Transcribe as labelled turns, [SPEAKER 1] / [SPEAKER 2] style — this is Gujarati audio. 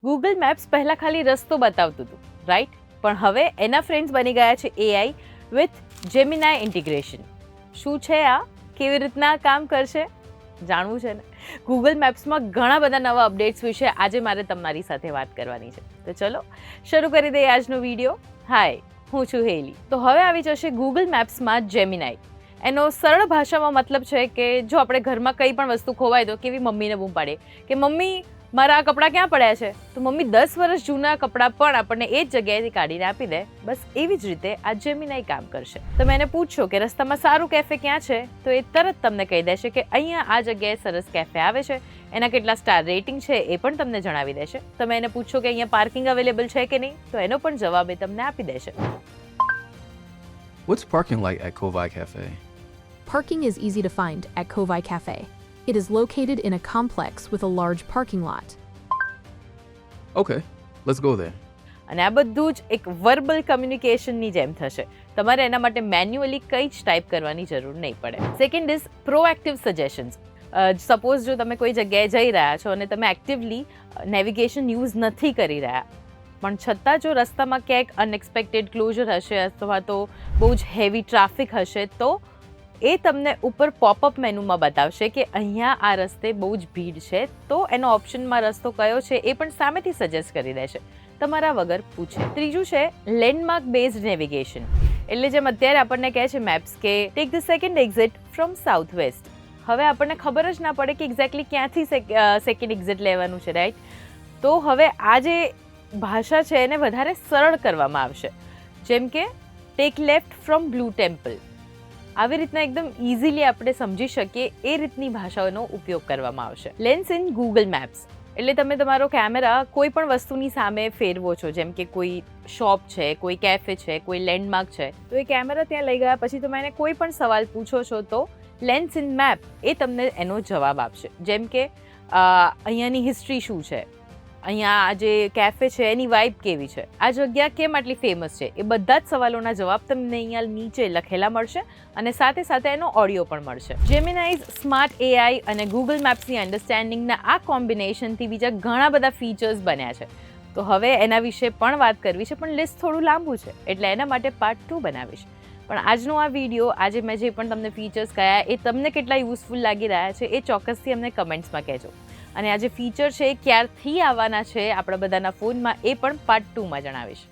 [SPEAKER 1] ગૂગલ મેપ્સ પહેલાં ખાલી રસ્તો બતાવતું હતું, રાઈટ? પણ હવે એના ફ્રેન્ડ્સ બની ગયા છે એઆઈ વિથ જેમિનાઈ ઇન્ટિગ્રેશન. શું છે આ? કેવી રીતના કામ કરશે? જાણવું છે ને? ગૂગલ મેપ્સમાં ઘણા બધા નવા અપડેટ્સ વિશે આજે મારે તમારી સાથે વાત કરવાની છે. તો ચલો શરૂ કરી દઈએ આજનો વિડીયો. હાય, હું છું હેલી. તો હવે આવી જશે ગૂગલ મેપ્સમાં જેમિનાઈ. એનો સરળ ભાષામાં મતલબ છે કે જો આપણે ઘરમાં કંઈ પણ વસ્તુ ખોવાય તો કેવી મમ્મીને બૂમ પાડીએ કે મમ્મી મારા આ કપડાં ક્યાં પડ્યા છે, તો મમ્મી 10 વર્ષ જૂના કપડાં પણ આપણને એ જ જગ્યાએથી કાઢીને આપી દે. બસ એવી જ રીતે આ જેમિનાઈ કામ કરશે. તમે એને પૂછશો કે રસ્તામાં સારું કેફે ક્યાં છે, તો એ તરત તમને કહી દેશે કે અહીંયા આ જગ્યાએ સરસ કેફે આવે છે, એના કેટલા સ્ટાર રેટિંગ છે એ પણ તમને જણાવી દેશે. તમે એને પૂછશો કે અહીંયા પાર્કિંગ અવેલેબલ છે કે નહીં, તો એનો પણ જવાબ એ તમને આપી દેશે.
[SPEAKER 2] What's parking like at Kovai Cafe?
[SPEAKER 3] Parking is easy to find at Kovai Cafe. It is located in a complex with a large parking lot.
[SPEAKER 2] Okay, let's go there.
[SPEAKER 1] અને આ બધું જ એક વર્બલ કમ્યુનિકેશનની જેમ થશે. તમારે એના માટે મેન્યુઅલી કંઈ જ ટાઈપ કરવાની જરૂર નહીં પડે. Second is proactive suggestions. Suppose જો તમે કોઈ જગ્યાએ જઈ રહ્યા છો અને તમે એક્ટિવલી નેવિગેશન યુઝ નથી કરી રહ્યા, પણ છતાં જો રસ્તામાં ક્યાંક અનએક્સપેક્ટેડ ક્લોઝર હશે અથવા તો બહુ જ હેવી ટ્રાફિક હશે, તો એ તમને ઉપર પોપઅપ મેનુમાં બતાવશે કે અહીંયા આ રસ્તે બહુ જ ભીડ છે, તો એનો ઓપ્શનમાં રસ્તો કયો છે એ પણ સામેથી સજેસ્ટ કરી દેશે તમારા વગર પૂછે. ત્રીજું છે લેન્ડમાર્ક બેઝડ નેવિગેશન. એટલે જેમ અત્યારે આપણને કહે છે મેપ્સ કે take the second exit from south waste. હવે આપણને ખબર જ ના પડે કે એક્ઝેક્ટલી ક્યાંથી સેકન્ડ એક્ઝિટ લેવાનું છે, રાઈટ? તો હવે આ જે ભાષા છે એને વધારે સરળ કરવામાં આવશે. જેમ કે take left from blue temple. આવી રીતના એકદમ ઇઝીલી આપણે સમજી શકીએ એ રીતની ભાષાઓનો ઉપયોગ કરવામાં આવશે. લેન્સ ઇન ગૂગલ મેપ્સ એટલે તમે તમારો કેમેરા કોઈ પણ વસ્તુની સામે ફેરવો છો, જેમ કે કોઈ શોપ છે, કોઈ કેફે છે, કોઈ લેન્ડમાર્ક છે, તો એ કેમેરા ત્યાં લઈ ગયા પછી તમે એને કોઈ પણ સવાલ પૂછો છો તો લેન્સ ઇન મેપ એ તમને એનો જવાબ આપશે. જેમ કે અહીંયાની હિસ્ટ્રી શું છે, અહીંયા આ જે કેફે છે એની વાઇબ કેવી છે, આ જગ્યા કેમ આટલી ફેમસ છે, એ બધા જ સવાલોના જવાબ તમને અહીંયા નીચે લખેલા મળશે અને સાથે સાથે એનો ઓડિયો પણ મળશે. જેમિનાઈઝ સ્માર્ટ એઆઈ અને ગૂગલ મેપ્સની અન્ડરસ્ટેન્ડિંગના આ કોમ્બિનેશનથી બીજા ઘણા બધા ફીચર્સ બન્યા છે. તો હવે એના વિશે પણ વાત કરવી છે, પણ લિસ્ટ થોડું લાંબુ છે એટલે એના માટે પાર્ટ 2 બનાવીશ. પણ આજનો આ વિડીયો, આજે મેં જે પણ તમને ફીચર્સ કહ્યા એ તમને કેટલા યુઝફુલ લાગી રહ્યા છે એ ચોક્કસથી અમને કમેન્ટ્સમાં કહેજો. અને આ જે ફીચર છે ક્યારથી આવવાના છે આપણા બધાના ફોનમાં એ પણ પાર્ટ 2માં જણાવીશ.